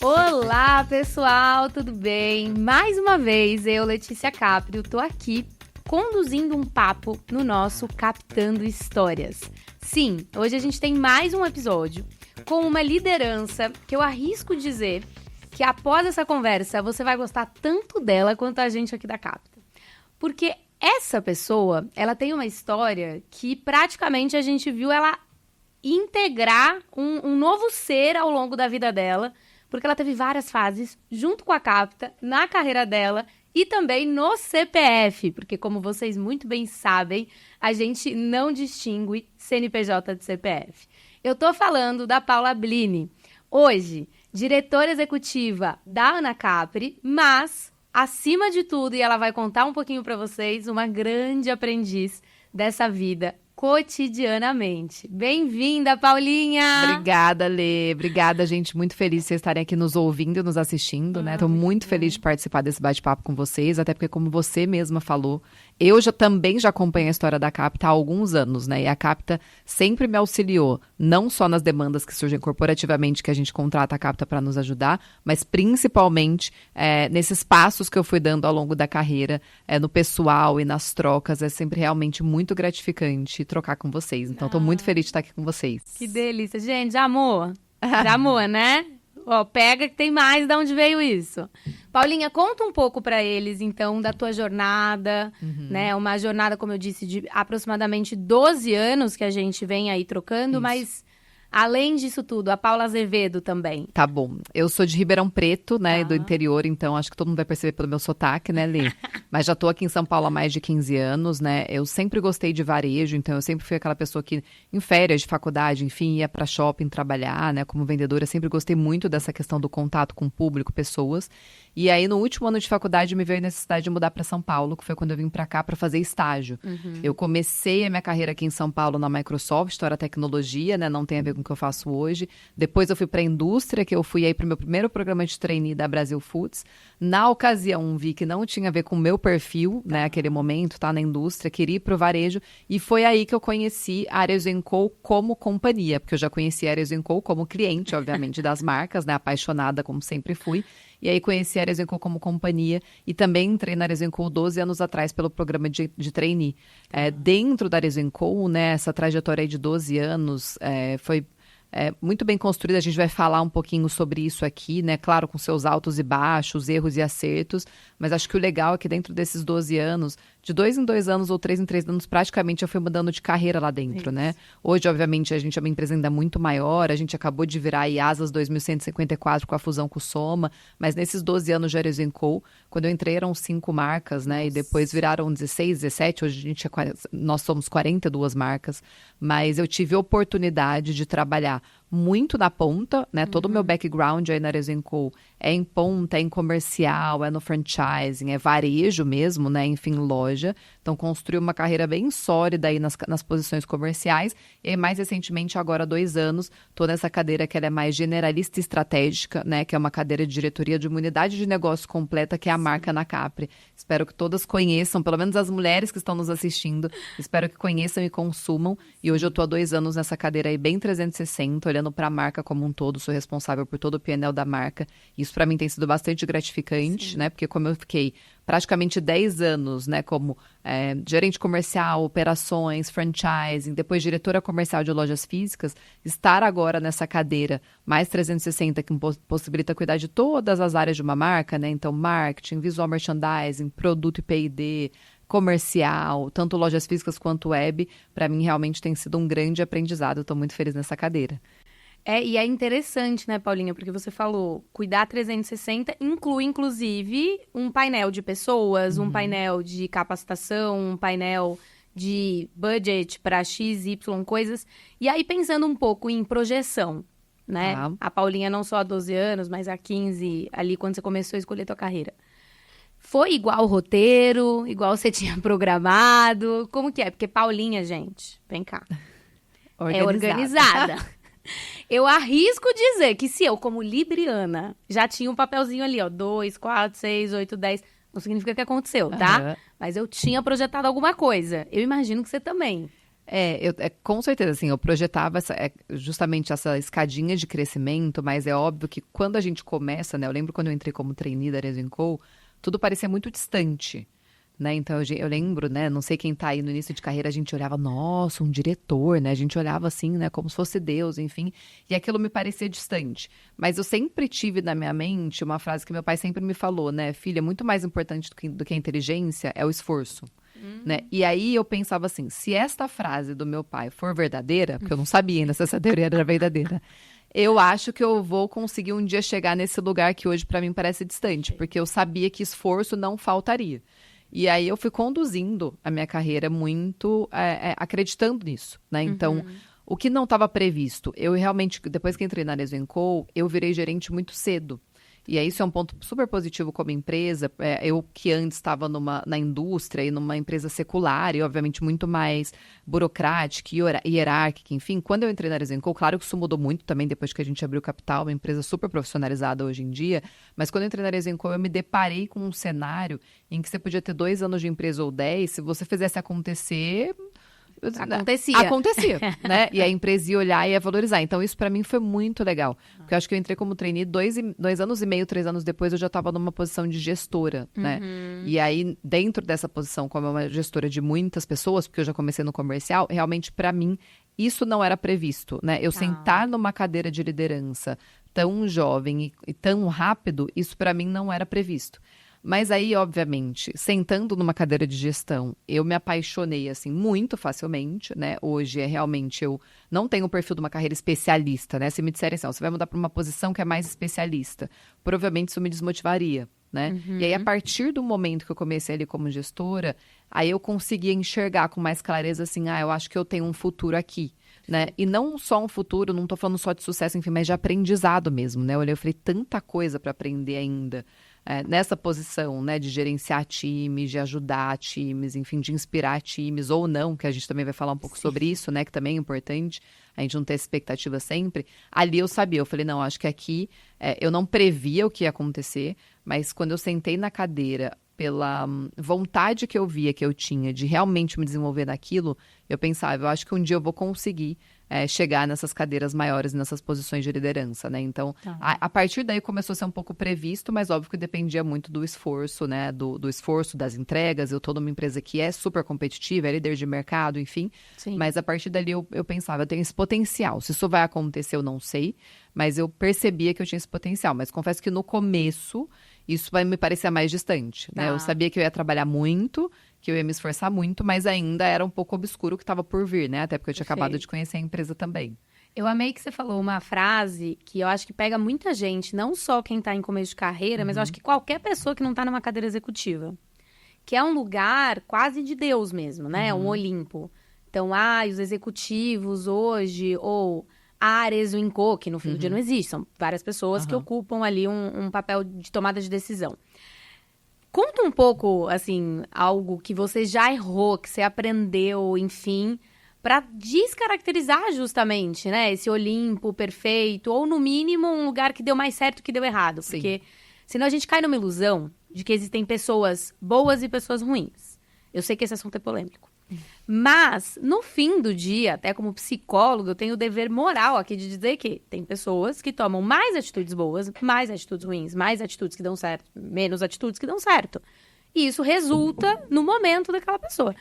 Olá, pessoal, tudo bem? Mais uma vez, eu, Letícia Caprio, tô aqui conduzindo um papo no nosso Captando Histórias. Sim, hoje a gente tem mais um episódio com uma liderança que eu arrisco dizer que após essa conversa você vai gostar tanto dela quanto a gente aqui da Capta. Porque essa pessoa, ela tem uma história que praticamente a gente viu ela integrar um novo ser ao longo da vida dela, porque ela teve várias fases junto com a Capta, na carreira dela e também no CPF, porque como vocês muito bem sabem, a gente não distingue CNPJ de CPF. Eu tô falando da Paula Blini, hoje diretora executiva da Anacapri, mas, acima de tudo, e ela vai contar um pouquinho para vocês, uma grande aprendiz dessa vida cotidianamente. Bem-vinda, Paulinha! Obrigada, Lê. Obrigada, gente. Muito feliz de vocês estarem aqui nos ouvindo e nos assistindo, né? Tô muito feliz de participar desse bate-papo com vocês, até porque, como você mesma falou, eu também já acompanho a história da Capta há alguns anos, né? E a Capta sempre me auxiliou, não só nas demandas que surgem corporativamente, que a gente contrata a Capta para nos ajudar, mas principalmente nesses passos que eu fui dando ao longo da carreira, no pessoal e nas trocas. É sempre realmente muito gratificante trocar com vocês. Então, tô muito feliz de estar aqui com vocês. Que delícia. Gente, já amou? Já amou, né? Ó, pega que tem mais de onde veio isso. Paulinha, conta um pouco para eles, então, da tua jornada, né? Uma jornada, como eu disse, de aproximadamente 12 anos que a gente vem aí trocando, Isso. Mas além disso tudo, a Paula Azevedo também. Tá bom. Eu sou de Ribeirão Preto, né, do interior, então acho que todo mundo vai perceber pelo meu sotaque, né, Lê? Mas já tô aqui em São Paulo há mais de 15 anos, né? Eu sempre gostei de varejo, então eu sempre fui aquela pessoa que, em férias de faculdade, enfim, ia pra shopping trabalhar, né, como vendedora. Eu sempre gostei muito dessa questão do contato com o público, pessoas. E aí, no último ano de faculdade, me veio a necessidade de mudar para São Paulo, que foi quando eu vim para cá para fazer estágio. Eu comecei a minha carreira aqui em São Paulo na Microsoft, então era tecnologia, né? Não tem a ver com o que eu faço hoje. Depois eu fui para a indústria, que eu fui aí para o meu primeiro programa de trainee da Brasil Foods. Na ocasião, vi que não tinha a ver com o meu perfil, né? Aquele momento, tá na indústria, queria ir para o varejo. E foi aí que eu conheci a Arezzo & Co como companhia, porque eu já conhecia a Arezzo & Co como cliente, obviamente, das marcas, né? Apaixonada, como sempre fui. E aí conheci a Arezzo & Co como companhia e também entrei na Arezzo & Co 12 anos atrás pelo programa de trainee. Dentro da Arezzo & Co, né, essa trajetória aí de 12 anos foi muito bem construída. A gente vai falar um pouquinho sobre isso aqui, né? Claro, com seus altos e baixos, erros e acertos, mas acho que o legal é que dentro desses 12 anos, de 2 em 2 anos ou 3 em 3 anos, praticamente eu fui mudando de carreira lá dentro, né? Hoje, obviamente, a gente é uma empresa ainda muito maior, a gente acabou de virar a IASAS 2154 com a fusão com o Soma, mas nesses 12 anos de Arezzo & Co, quando eu entrei eram 5 marcas, né? E depois viraram 16, 17, hoje nós somos 42 marcas, mas eu tive a oportunidade de trabalhar muito na ponta, né? Todo o meu background aí na Arezzo & Co é em ponta, é em comercial, é no franchising, é varejo mesmo, né? Enfim, loja. Então, construí uma carreira bem sólida aí nas posições comerciais. E aí, mais recentemente, agora há 2 anos, estou nessa cadeira que ela é mais generalista e estratégica, né? Que é uma cadeira de diretoria de uma unidade de negócio completa, que é a marca Anacapri. Espero que todas conheçam, pelo menos as mulheres que estão nos assistindo, espero que conheçam e consumam. E hoje eu estou há 2 anos nessa cadeira aí bem 360, olhando para a marca como um todo, sou responsável por todo o P&L da marca. Isso para mim tem sido bastante gratificante, né? Porque como eu fiquei praticamente 10 anos, né, como gerente comercial, operações, franchising, depois diretora comercial de lojas físicas, estar agora nessa cadeira mais 360 que possibilita cuidar de todas as áreas de uma marca, né? Então, marketing, visual merchandising, produto e P&D, comercial, tanto lojas físicas quanto web, para mim realmente tem sido um grande aprendizado. Estou muito feliz nessa cadeira. E é interessante, né, Paulinha? Porque você falou, cuidar 360 inclui, inclusive, um painel de pessoas, um painel de capacitação, um painel de budget para X, Y, coisas. E aí, pensando um pouco em projeção, né? A Paulinha não só há 12 anos, mas há 15, ali quando você começou a escolher a tua carreira. Foi igual o roteiro, igual você tinha programado? Como que é? Porque Paulinha, gente, vem cá, é organizada. Eu arrisco dizer que se eu, como libriana, já tinha um papelzinho ali, ó, 2, 4, 6, 8, 10, não significa que aconteceu, tá? Mas eu tinha projetado alguma coisa. Eu imagino que você também. Com certeza, assim, eu projetava justamente essa escadinha de crescimento, mas é óbvio que quando a gente começa, né? Eu lembro quando eu entrei como trainee da Arezzo & Co, tudo parecia muito distante, né? Então, eu lembro, né? Não sei quem tá aí no início de carreira, a gente olhava, nossa, um diretor, né? A gente olhava assim, né? Como se fosse Deus, enfim. E aquilo me parecia distante. Mas eu sempre tive na minha mente uma frase que meu pai sempre me falou, né? Filha, muito mais importante do que a inteligência é o esforço. Né? E aí eu pensava assim, se esta frase do meu pai for verdadeira, porque eu não sabia ainda se essa teoria era verdadeira, eu acho que eu vou conseguir um dia chegar nesse lugar que hoje para mim parece distante, porque eu sabia que esforço não faltaria. E aí eu fui conduzindo a minha carreira muito acreditando nisso, né? Então, o que não estava previsto, eu realmente, depois que entrei na Arezzo & Co, eu virei gerente muito cedo. E aí isso é um ponto super positivo como empresa. Eu que antes estava na indústria e numa empresa secular e obviamente muito mais burocrática e hierárquica, enfim. Quando eu entrei na Arezzo & Co, claro que isso mudou muito também depois que a gente abriu o capital, uma empresa super profissionalizada hoje em dia. Mas quando eu entrei na Arezzo & Co, eu me deparei com um cenário em que você podia ter 2 anos de empresa ou 10, se você fizesse acontecer... Acontecia, né? E a empresa ia olhar e ia valorizar. Então, isso para mim foi muito legal. Porque eu acho que eu entrei como trainee 2 anos e meio, 3 anos depois, eu já estava numa posição de gestora, né? E aí, dentro dessa posição, como uma gestora de muitas pessoas, porque eu já comecei no comercial, realmente, para mim, isso não era previsto, né? Eu sentar numa cadeira de liderança tão jovem e tão rápido, isso para mim não era previsto. Mas aí, obviamente, sentando numa cadeira de gestão, eu me apaixonei, assim, muito facilmente, né? Hoje, realmente, eu não tenho o perfil de uma carreira especialista, né? Se me disserem assim, você vai mudar para uma posição que é mais especialista, provavelmente isso me desmotivaria, né? E aí, a partir do momento que eu comecei ali como gestora, aí eu conseguia enxergar com mais clareza, assim, eu acho que eu tenho um futuro aqui. Né? E não só um futuro, não estou falando só de sucesso, enfim, mas de aprendizado mesmo, né? Eu falei, tanta coisa para aprender ainda nessa posição, né? De gerenciar times, de ajudar times, enfim, de inspirar times ou não, que a gente também vai falar um pouco sobre isso, né? Que também é importante, a gente não ter expectativa sempre. Ali eu sabia, eu falei, não, acho que aqui eu não previa o que ia acontecer, mas quando eu sentei na cadeira, pela vontade que eu via que eu tinha de realmente me desenvolver naquilo, eu pensava, eu acho que um dia eu vou conseguir chegar nessas cadeiras maiores, nessas posições de liderança, né? Então, a partir daí começou a ser um pouco previsto, mas óbvio que dependia muito do esforço, né? Do esforço, das entregas. Eu estou numa empresa que é super competitiva, é líder de mercado, enfim. Sim. Mas a partir dali eu pensava, eu tenho esse potencial. Se isso vai acontecer, eu não sei, mas eu percebia que eu tinha esse potencial. Mas confesso que no começo, isso vai me parecer mais distante, né? Eu sabia que eu ia trabalhar muito, que eu ia me esforçar muito, mas ainda era um pouco obscuro o que estava por vir, né? Até porque eu tinha acabado de conhecer a empresa também. Eu amei que você falou uma frase que eu acho que pega muita gente, não só quem está em começo de carreira, mas eu acho que qualquer pessoa que não está numa cadeira executiva. Que é um lugar quase de Deus mesmo, né? Um Olimpo. Então, os executivos hoje, ou a Arezzo & Co, que no fim do dia não existe, são várias pessoas que ocupam ali um papel de tomada de decisão. Conta um pouco, assim, algo que você já errou, que você aprendeu, enfim, para descaracterizar justamente, né? Esse Olimpo perfeito, ou no mínimo um lugar que deu mais certo que deu errado. Sim. Porque senão a gente cai numa ilusão de que existem pessoas boas e pessoas ruins. Eu sei que esse assunto é polêmico. Mas, no fim do dia, até como psicólogo, eu tenho o dever moral aqui de dizer que tem pessoas que tomam mais atitudes boas, mais atitudes ruins, mais atitudes que dão certo, menos atitudes que dão certo. E isso resulta no momento daquela pessoa.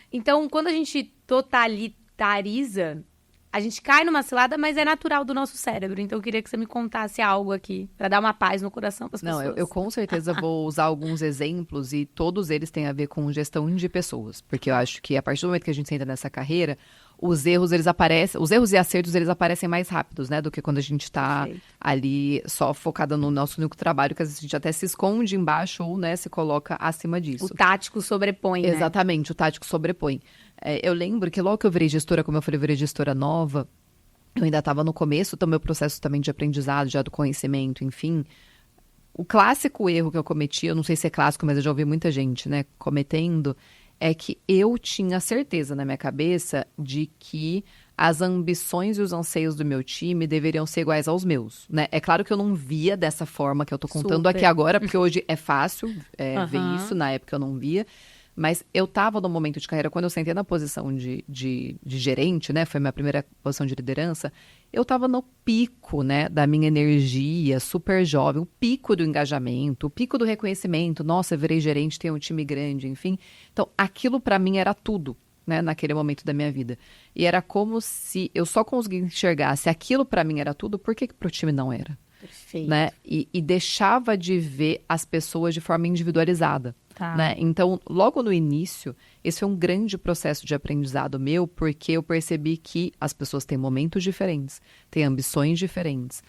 Então, quando a gente totalitariza, a gente cai numa cilada, mas é natural do nosso cérebro. Então, eu queria que você me contasse algo aqui, para dar uma paz no coração para as pessoas. Não, eu com certeza vou usar alguns exemplos e todos eles têm a ver com gestão de pessoas. Porque eu acho que a partir do momento que a gente entra nessa carreira, os erros, eles aparecem, os erros e acertos, eles aparecem mais rápidos, né? Do que quando a gente está ali só focada no nosso único trabalho, que às vezes a gente até se esconde embaixo ou, né, se coloca acima disso. O tático sobrepõe, né? Exatamente, o tático sobrepõe. Eu lembro que logo que eu virei gestora, como eu falei, eu virei gestora nova, eu ainda estava no começo do meu processo também de aprendizado, já do conhecimento, enfim. O clássico erro que eu cometi, eu não sei se é clássico, mas eu já ouvi muita gente, né, cometendo, é que eu tinha certeza na minha cabeça de que as ambições e os anseios do meu time deveriam ser iguais aos meus, né? É claro que eu não via dessa forma que eu tô contando aqui agora, porque hoje é fácil ver isso, na época eu não via. Mas eu estava no momento de carreira, quando eu sentei na posição de gerente, né? Foi a minha primeira posição de liderança. Eu estava no pico, né, da minha energia, super jovem, o pico do engajamento, o pico do reconhecimento. Nossa, eu virei gerente, tenho um time grande, enfim. Então, aquilo para mim era tudo, né, naquele momento da minha vida. E era como se eu só conseguia enxergar se aquilo para mim era tudo, por que para o time não era? Perfeito. Né? E deixava de ver as pessoas de forma individualizada. Tá. Né? Então, logo no início, esse foi um grande processo de aprendizado meu, porque eu percebi que as pessoas têm momentos diferentes, têm ambições diferentes.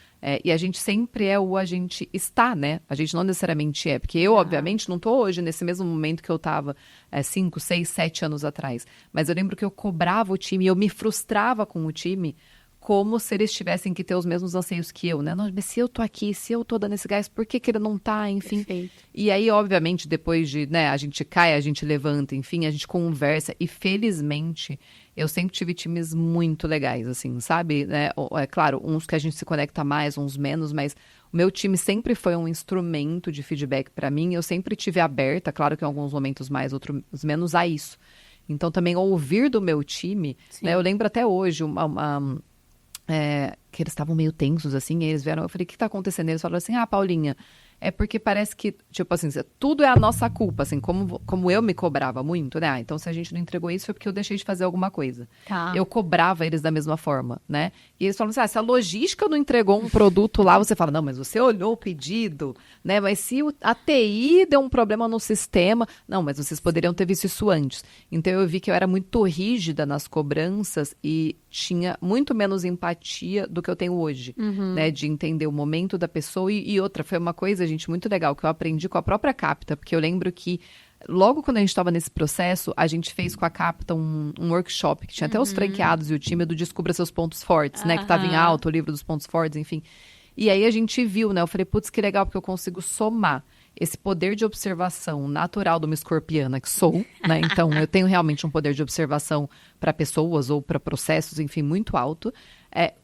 E a gente sempre é o a gente está, né? A gente não necessariamente é. Porque eu, obviamente, não estou hoje nesse mesmo momento que eu estava 5, 6, 7 anos atrás. Mas eu lembro que eu cobrava o time, eu me frustrava com o time, como se eles tivessem que ter os mesmos anseios que eu, né? Não, mas se eu tô aqui, se eu tô dando esse gás, por que ele não tá, enfim. Perfeito. E aí, obviamente, depois de, né, a gente cai, a gente levanta, enfim, a gente conversa. E felizmente, eu sempre tive times muito legais, assim, sabe? É claro, uns que a gente se conecta mais, uns menos, mas o meu time sempre foi um instrumento de feedback para mim. Eu sempre tive aberta, claro que em alguns momentos mais, outros menos, a isso. Então, também ouvir do meu time, né? Eu lembro até hoje que eles estavam meio tensos, assim, e eles vieram, eu falei, o que tá acontecendo? Eles falaram assim, Paulinha, é porque parece que, tipo assim, tudo é a nossa culpa, assim, como eu me cobrava muito, né? Então, se a gente não entregou isso, foi porque eu deixei de fazer alguma coisa. Tá. Eu cobrava eles da mesma forma, né? E eles falam assim, se a logística não entregou um produto lá, você fala, não, mas você olhou o pedido, né? Mas se a TI deu um problema no sistema, não, mas vocês poderiam ter visto isso antes. Então, eu vi que eu era muito rígida nas cobranças e tinha muito menos empatia do que eu tenho hoje, né? De entender o momento da pessoa e outra, foi uma coisa, gente, muito legal, que eu aprendi com a própria Capta, porque eu lembro que logo quando a gente estava nesse processo, a gente fez com a Capta um workshop, que tinha até os franqueados e o time do Descubra Seus Pontos Fortes, né? Que estava em alta, o livro dos pontos fortes, enfim. E aí a gente viu, né? Eu falei, putz, que legal, porque eu consigo somar esse poder de observação natural de uma escorpiana que sou, né? Então, eu tenho realmente um poder de observação para pessoas ou para processos, enfim, muito alto,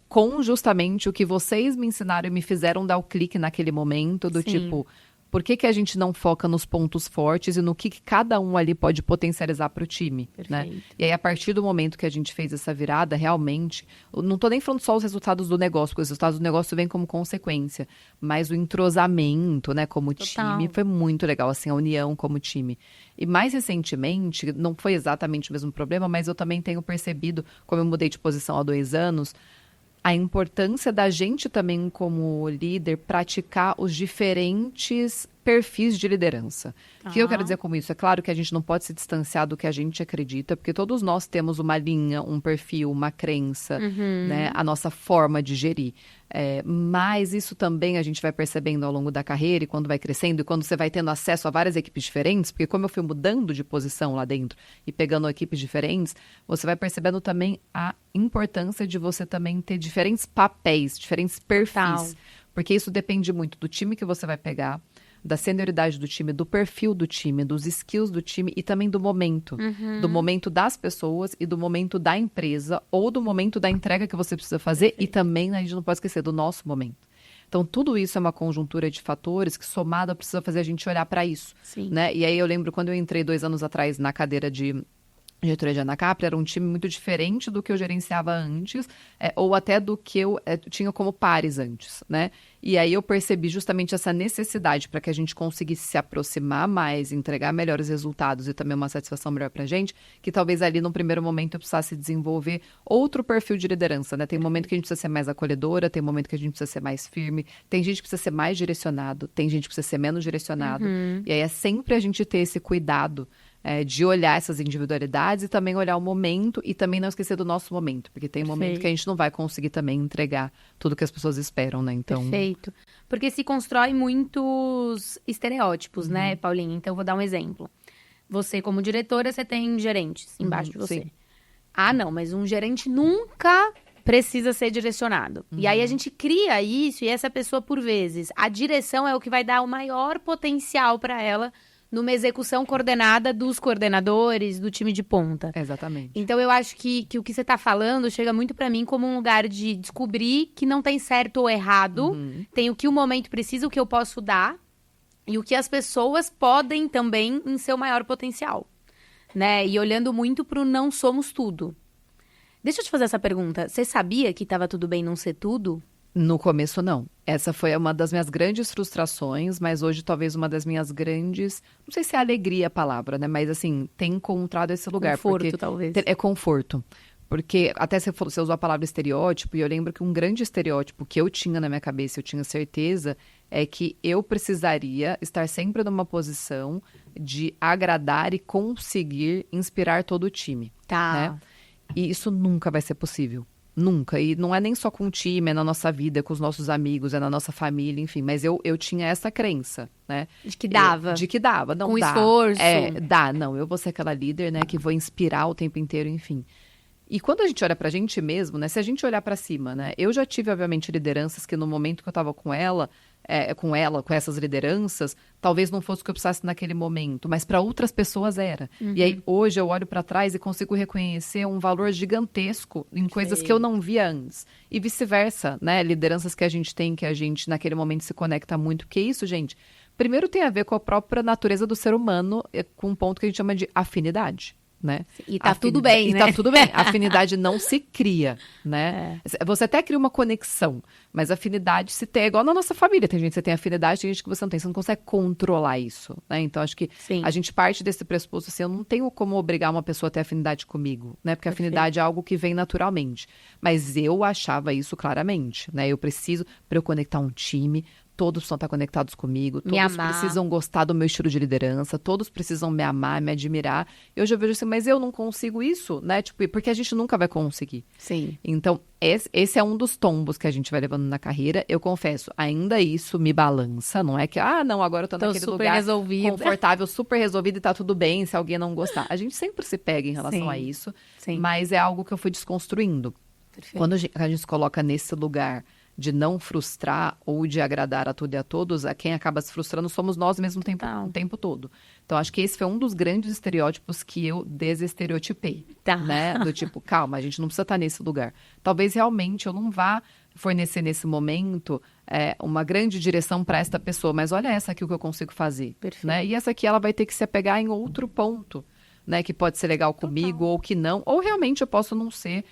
com justamente o que vocês me ensinaram e me fizeram dar o clique naquele momento, do tipo, por que a gente não foca nos pontos fortes e no que cada um ali pode potencializar para o time, né? E aí, a partir do momento que a gente fez essa virada, realmente, não estou nem falando só os resultados do negócio, porque os resultados do negócio vêm como consequência, mas o entrosamento, né, como time, foi muito legal, assim, a união como time. E mais recentemente, não foi exatamente o mesmo problema, mas eu também tenho percebido, como eu mudei de posição há 2 anos, a importância da gente também, como líder, praticar os diferentes perfis de liderança. O que eu quero dizer com isso? É claro que a gente não pode se distanciar do que a gente acredita, porque todos nós temos uma linha, um perfil, uma crença, né? A nossa forma de gerir. Mas isso também a gente vai percebendo ao longo da carreira e quando vai crescendo e quando você vai tendo acesso a várias equipes diferentes, porque como eu fui mudando de posição lá dentro e pegando equipes diferentes, você vai percebendo também a importância de você também ter diferentes papéis, diferentes perfis. Porque isso depende muito do time que você vai pegar, da senioridade do time, do perfil do time, dos skills do time e também do momento. Do momento das pessoas e do momento da empresa ou do momento da entrega que você precisa fazer e também, a gente não pode esquecer, do nosso momento. Então, tudo isso é uma conjuntura de fatores que, somado, precisa fazer a gente olhar para isso. Né? E aí, eu lembro quando eu entrei 2 anos atrás na cadeira de diretoria de Anacapri, era um time muito diferente do que eu gerenciava antes, ou até do que eu tinha como pares antes, né? E aí eu percebi justamente essa necessidade para que a gente conseguisse se aproximar mais, entregar melhores resultados e também uma satisfação melhor para a gente, que talvez ali no primeiro momento eu precisasse desenvolver outro perfil de liderança, né? Tem momento que a gente precisa ser mais acolhedora, tem momento que a gente precisa ser mais firme, tem gente que precisa ser mais direcionado, tem gente que precisa ser menos direcionado. E aí é sempre a gente ter esse cuidado de olhar essas individualidades e também olhar o momento e também não esquecer do nosso momento, porque tem momento que a gente não vai conseguir também entregar tudo que as pessoas esperam, né? Então... Perfeito. Porque se constrói muitos estereótipos, né, Paulinha? Então, eu vou dar um exemplo. Você, como diretora, você tem gerentes embaixo de você. Não, mas um gerente nunca precisa ser direcionado. E aí a gente cria isso e essa pessoa, por vezes, a direção é o que vai dar o maior potencial para ela numa execução coordenada dos coordenadores, do time de ponta. Exatamente. Então, eu acho que o que você está falando chega muito para mim como um lugar de descobrir que não tem certo ou errado, tem o que o momento precisa, o que eu posso dar, e o que as pessoas podem também em seu maior potencial. né? E olhando muito pro não somos tudo. Deixa eu te fazer essa pergunta. Você sabia que tava tudo bem não ser tudo? No começo, não. Essa foi uma das minhas grandes frustrações, mas hoje talvez uma das minhas grandes... Não sei se é alegria a palavra, né? Mas, assim, tem encontrado esse lugar. Conforto, porque talvez. É conforto. Porque até você usou a palavra estereótipo, e eu lembro que um grande estereótipo que eu tinha na minha cabeça, eu tinha certeza, é que eu precisaria estar sempre numa posição de agradar e conseguir inspirar todo o time. Tá. Né? E isso nunca vai ser possível. Nunca. E não é nem só com o time, é na nossa vida, é com os nossos amigos, é na nossa família, enfim. Mas eu tinha essa crença, né? De que dava. De que dava. Não, com dá. esforço. Dá. Não, eu vou ser aquela líder, né, que vou inspirar o tempo inteiro, enfim. E quando a gente olha pra gente mesmo, né, se a gente olhar pra cima, né, eu já tive, obviamente, lideranças que no momento que eu tava com essas lideranças, talvez não fosse o que eu precisasse naquele momento, mas para outras pessoas era. E aí, hoje, eu olho para trás e consigo reconhecer um valor gigantesco em coisas que eu não via antes. E vice-versa, né? Lideranças que a gente tem, que a gente, naquele momento, se conecta muito. Porque isso, gente, primeiro tem a ver com a própria natureza do ser humano, com um ponto que a gente chama de afinidade. Né? E tá tudo bem, né? E tá tudo bem. A afinidade não se cria, né? Você até cria uma conexão, mas a afinidade se tem, é igual na nossa família. Tem gente que você tem afinidade, tem gente que você não consegue controlar isso, né? Então, acho que a gente parte desse pressuposto assim, eu não tenho como obrigar uma pessoa a ter afinidade comigo, né? Porque a afinidade é algo que vem naturalmente. Mas eu achava isso claramente, né? Eu preciso, para eu conectar um time, todos precisam estar conectados comigo, todos precisam gostar do meu estilo de liderança, todos precisam me amar, me admirar. Eu já vejo assim, mas eu não consigo isso, né? Tipo, porque a gente nunca vai conseguir. Sim. Então, esse é um dos tombos que a gente vai levando na carreira. Eu confesso, ainda isso me balança. Não é que, não, agora eu tô naquele lugar confortável, super resolvido e tá tudo bem se alguém não gostar. A gente sempre se pega em relação a isso, mas é algo que eu fui desconstruindo. Perfeito. Quando a gente se coloca nesse lugar de não frustrar ou de agradar a tudo e a todos, a quem acaba se frustrando somos nós mesmo o tempo todo. Então, acho que esse foi um dos grandes estereótipos que eu desestereotipei, né? Do tipo, calma, a gente não precisa estar nesse lugar. Talvez realmente eu não vá fornecer nesse momento uma grande direção para esta pessoa, mas olha essa aqui o que eu consigo fazer. Perfeito. Né? E essa aqui ela vai ter que se apegar em outro ponto. Né, que pode ser legal comigo ou que não, ou realmente eu posso não ser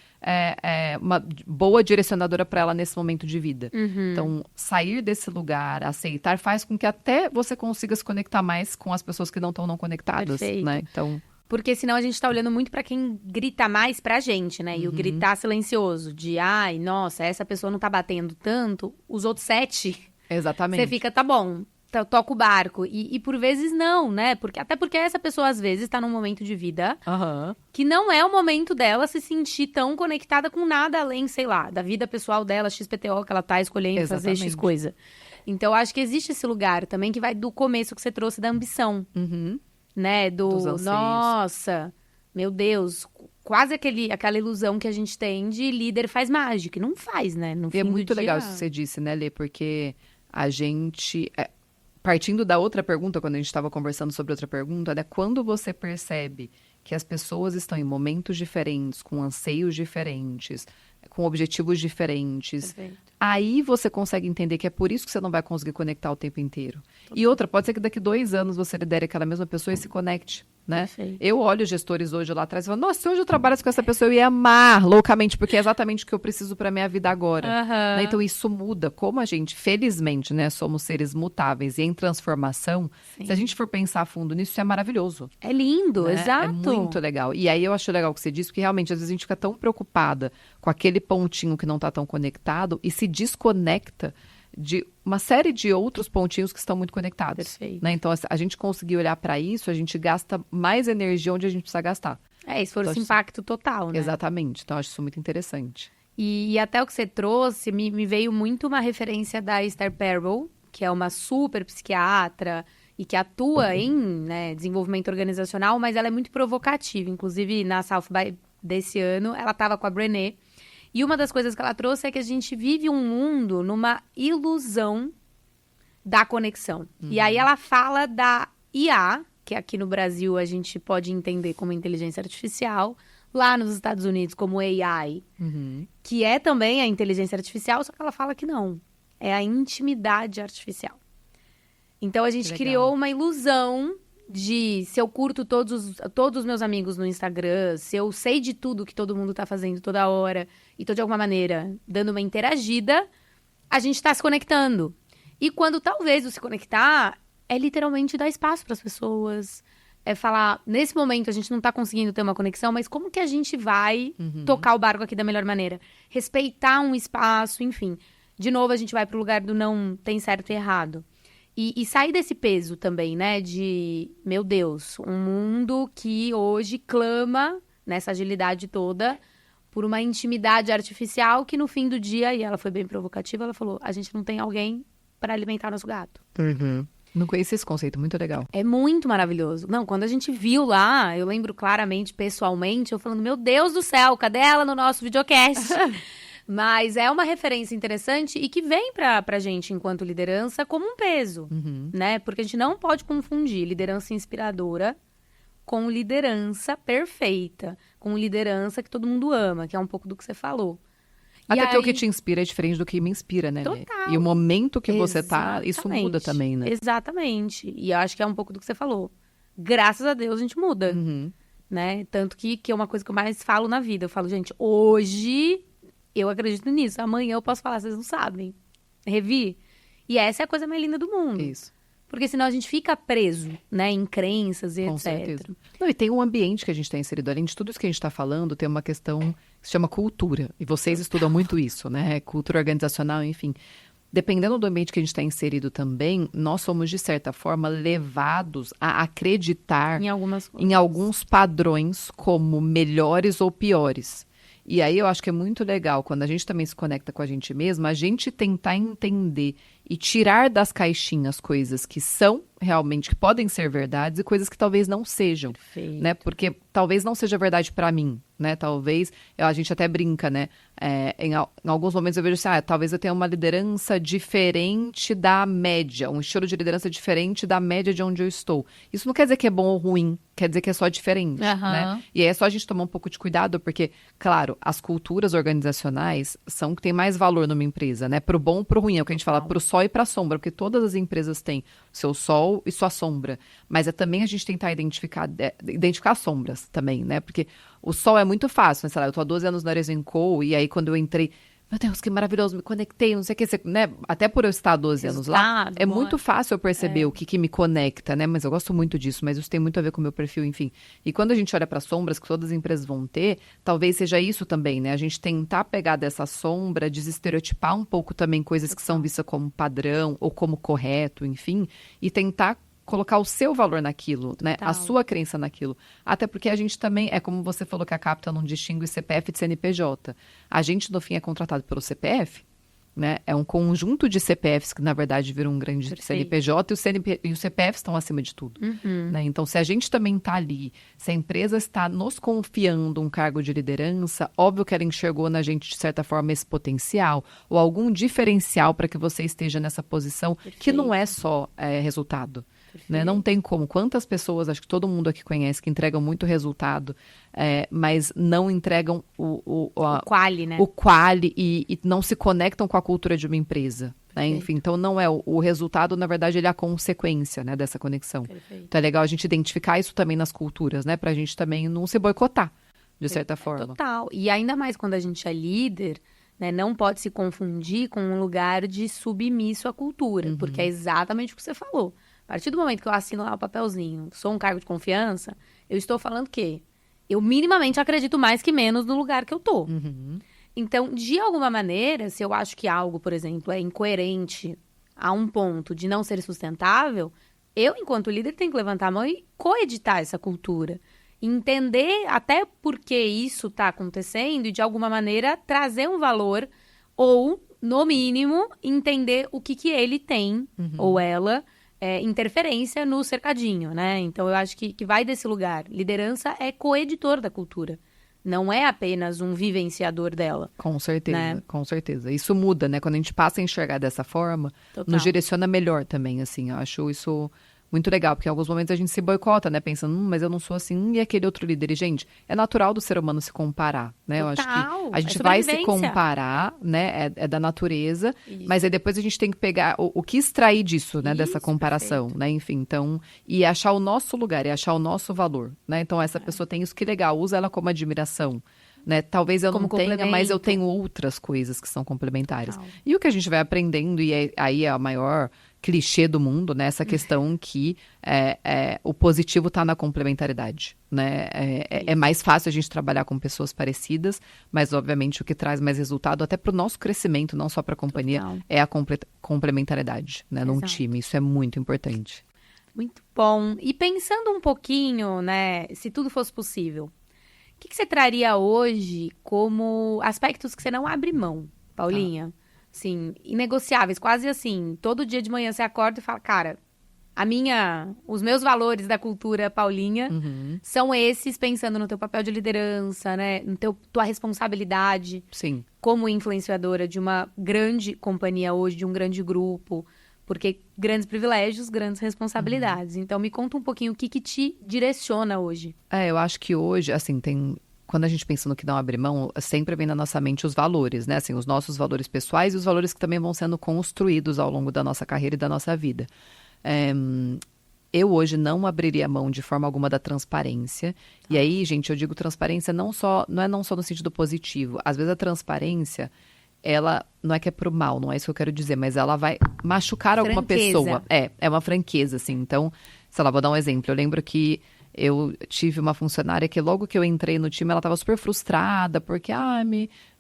uma boa direcionadora para ela nesse momento de vida. Então, sair desse lugar, aceitar, faz com que até você consiga se conectar mais com as pessoas que não estão conectadas. Perfeito. Né? Então, porque senão a gente tá olhando muito pra quem grita mais pra gente, né? E o gritar silencioso, de nossa, essa pessoa não tá batendo tanto, os outros 7... Exatamente. Você fica, tá bom, toca o barco. E por vezes não, né? Até porque essa pessoa, às vezes, tá num momento de vida que não é o momento dela se sentir tão conectada com nada além, sei lá, da vida pessoal dela, XPTO, que ela tá escolhendo fazer X coisa. Então, acho que existe esse lugar também que vai do começo que você trouxe da ambição. Né? Nossa, meu Deus, quase aquela ilusão que a gente tem de líder faz mágica. Não faz, né? No fim é muito do legal dia... isso que você disse, né, Lê? Porque a gente... Partindo da outra pergunta, quando a gente estava conversando sobre outra pergunta, né? Quando você percebe que as pessoas estão em momentos diferentes, com anseios diferentes, com objetivos diferentes, aí você consegue entender que é por isso que você não vai conseguir conectar o tempo inteiro. E outra, pode ser que daqui 2 anos você lidere aquela mesma pessoa e se conecte. Né? Eu olho os gestores hoje lá atrás e falo, nossa, se hoje eu trabalhasse com essa pessoa, eu ia amar loucamente, porque é exatamente o que eu preciso para minha vida agora. Né? Então, isso muda. Como a gente, felizmente, né, somos seres mutáveis e em transformação, se a gente for pensar a fundo nisso, isso é maravilhoso. É lindo, né? exato. É muito legal. E aí eu acho legal o que você disse, porque realmente, às vezes a gente fica tão preocupada com aquele pontinho que não está tão conectado e se desconecta de uma série de outros pontinhos que estão muito conectados. Né? Então, a gente conseguir olhar para isso, a gente gasta mais energia onde a gente precisa gastar. Esse foi esse impacto total, né? Exatamente. Então, acho isso muito interessante. E até o que você trouxe, me veio muito uma referência da Esther Perel, que é uma super psiquiatra e que atua em desenvolvimento organizacional, mas ela é muito provocativa. Inclusive, na South by desse ano, ela estava com a Brené. E uma das coisas que ela trouxe é que a gente vive um mundo numa ilusão da conexão. E aí ela fala da IA, que aqui no Brasil a gente pode entender como inteligência artificial, lá nos Estados Unidos como AI, que é também a inteligência artificial, só que ela fala que não. É a intimidade artificial. Então a gente criou uma ilusão se eu curto todos os meus amigos no Instagram, se eu sei de tudo que todo mundo tá fazendo toda hora e tô de alguma maneira dando uma interagida, a gente tá se conectando. E quando talvez o se conectar é literalmente dar espaço para as pessoas, é falar, nesse momento a gente não tá conseguindo ter uma conexão, mas como que a gente vai tocar o barco aqui da melhor maneira? Respeitar um espaço, enfim. De novo, a gente vai pro lugar do não tem certo e errado. E sair desse peso também, né? De, meu Deus, um mundo que hoje clama, nessa agilidade toda, por uma intimidade artificial que no fim do dia, e ela foi bem provocativa, ela falou, a gente não tem alguém para alimentar nosso gato. Não conhecia esse conceito, muito legal. É muito maravilhoso. Não, quando a gente viu lá, eu lembro claramente, pessoalmente, eu falando, meu Deus do céu, cadê ela no nosso videocast? Mas é uma referência interessante e que vem pra gente, enquanto liderança, como um peso, né? Porque a gente não pode confundir liderança inspiradora com liderança perfeita, com liderança que todo mundo ama, que é um pouco do que você falou. Até porque o que te inspira é diferente do que me inspira, né, Lê? Total. E o momento que você tá, isso muda também, né? Exatamente. E eu acho que é um pouco do que você falou. Graças a Deus a gente muda, né? Tanto que é uma coisa que eu mais falo na vida. Eu falo, gente, hoje eu acredito nisso. Amanhã eu posso falar, vocês não sabem. Revi? E essa é a coisa mais linda do mundo. Isso. Porque senão a gente fica preso, né? Em crenças e Com etc. certeza. Não, e tem um ambiente que a gente está inserido. Além de tudo isso que a gente está falando, tem uma questão que se chama cultura. E vocês estudam muito isso, né? Cultura organizacional, enfim. Dependendo do ambiente que a gente está inserido também, nós somos, de certa forma, levados a acreditar em alguns padrões como melhores ou piores. E aí eu acho que é muito legal, quando a gente também se conecta com a gente mesma, a gente tentar entender e tirar das caixinhas coisas que são realmente, que podem ser verdades e coisas que talvez não sejam, né? Porque talvez não seja verdade para mim, né? Talvez, a gente até brinca, né? Em alguns momentos eu vejo assim, talvez eu tenha uma liderança diferente da média, um estilo de liderança diferente da média de onde eu estou. Isso não quer dizer que é bom ou ruim, quer dizer que é só diferente, né? E aí é só a gente tomar um pouco de cuidado, porque, claro, as culturas organizacionais são que tem mais valor numa empresa, né? Pro bom ou pro ruim, é o que a gente fala, pro sol e pra sombra, porque todas as empresas têm seu sol e sua sombra. Mas é também a gente tentar identificar sombras também, né? Porque o sol é muito fácil, né? Sei lá, eu tô há 12 anos na Arezenco e aí quando eu entrei, meu Deus, que maravilhoso, me conectei, não sei o que, né? Até por eu estar há 12 anos lá, é muito fácil eu perceber o que me conecta, né? Mas eu gosto muito disso, mas isso tem muito a ver com o meu perfil, enfim. E quando a gente olha para sombras que todas as empresas vão ter, talvez seja isso também, né? A gente tentar pegar dessa sombra, desestereotipar um pouco também coisas que são vistas como padrão ou como correto, enfim, e tentar colocar o seu valor naquilo, né? A sua crença naquilo. Até porque a gente também, é como você falou que a Capita não distingue CPF de CNPJ. A gente, no fim, é contratado pelo CPF, né? É um conjunto de CPFs que, na verdade, viram um grande CNPJ e os CPFs estão acima de tudo. Né? Então, se a gente também está ali, se a empresa está nos confiando um cargo de liderança, óbvio que ela enxergou na gente, de certa forma, esse potencial ou algum diferencial para que você esteja nessa posição que não é só resultado. Né? Não tem como. Quantas pessoas, acho que todo mundo aqui conhece, que entregam muito resultado, mas não entregam o quali, né? O quali e não se conectam com a cultura de uma empresa. Né? Enfim, então não é o resultado, na verdade, ele é a consequência, né, dessa conexão. Perfeito. Então é legal a gente identificar isso também nas culturas, né? Pra gente também não se boicotar, de certa forma. Total. E ainda mais quando a gente é líder, né, não pode se confundir com um lugar de submisso à cultura, porque é exatamente o que você falou. A partir do momento que eu assino lá o papelzinho, sou um cargo de confiança, eu estou falando que eu minimamente acredito mais que menos no lugar que eu tô. Então, de alguma maneira, se eu acho que algo, por exemplo, é incoerente a um ponto de não ser sustentável, eu, enquanto líder, tenho que levantar a mão e coeditar essa cultura. Entender até por que isso está acontecendo e, de alguma maneira, trazer um valor ou, no mínimo, entender o que ele tem, ou ela, interferência no cercadinho, né? Então, eu acho que vai desse lugar. Liderança é coeditor da cultura. Não é apenas um vivenciador dela. Com certeza, né? Com certeza. Isso muda, né? Quando a gente passa a enxergar dessa forma, Total. nos direciona melhor também, assim. Eu acho isso muito legal, porque em alguns momentos a gente se boicota, né? Pensando, mas eu não sou assim, e aquele outro líder. E, gente, é natural do ser humano se comparar, né? Eu acho que a gente vai se comparar, né? É da natureza, mas aí depois a gente tem que pegar o que extrair disso, né? Dessa comparação, né? Enfim, então, e achar o nosso lugar, e achar o nosso valor, né? Então, essa pessoa tem isso, que legal, usa ela como admiração. Né? Talvez eu não tenha, mas eu tenho outras coisas que são complementares. E o que a gente vai aprendendo, e aí é a maior clichê do mundo, né? Essa questão que o positivo está na complementaridade, né? É mais fácil a gente trabalhar com pessoas parecidas, mas obviamente o que traz mais resultado, até para o nosso crescimento, não só para a companhia, é a complementariedade, né? Num time. Isso é muito importante. Muito bom. E pensando um pouquinho, né? Se tudo fosse possível, o que você traria hoje como aspectos que você não abre mão, Paulinha? Assim, inegociáveis, quase assim. Todo dia de manhã você acorda e fala, cara, os meus valores da cultura Paulinha são esses, pensando no teu papel de liderança, né? No tua responsabilidade. Sim. Como influenciadora de uma grande companhia hoje, de um grande grupo. Porque grandes privilégios, grandes responsabilidades. Então, me conta um pouquinho o que te direciona hoje. Eu acho que hoje, assim, quando a gente pensa no que não abre mão, sempre vem na nossa mente os valores, né? Assim, os nossos valores pessoais e os valores que também vão sendo construídos ao longo da nossa carreira e da nossa vida. Eu hoje não abriria mão de forma alguma da transparência. E aí, gente, eu digo transparência não é não só no sentido positivo. Às vezes a transparência, ela não é que é pro mal, não é isso que eu quero dizer, mas ela vai machucar alguma pessoa. É uma franqueza, assim. Então, sei lá, vou dar um exemplo. Eu lembro que eu tive uma funcionária que logo que eu entrei no time, ela estava super frustrada, porque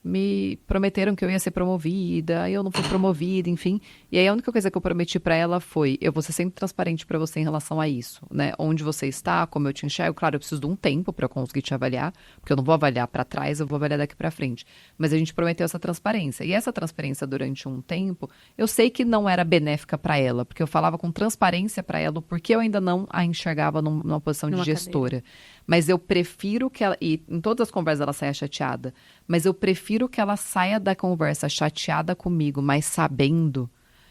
me prometeram que eu ia ser promovida, aí eu não fui promovida, enfim. E aí a única coisa que eu prometi para ela foi, eu vou ser sempre transparente para você em relação a isso, né? Onde você está, como eu te enxergo. Claro, eu preciso de um tempo para eu conseguir te avaliar, porque eu não vou avaliar para trás, eu vou avaliar daqui para frente. Mas a gente prometeu essa transparência. E essa transparência durante um tempo, eu sei que não era benéfica para ela, porque eu falava com transparência para ela, porque eu ainda não a enxergava numa posição de gestora. Mas eu prefiro que ela, e em todas as conversas ela saia chateada, mas eu prefiro que ela saia da conversa chateada comigo, mas sabendo,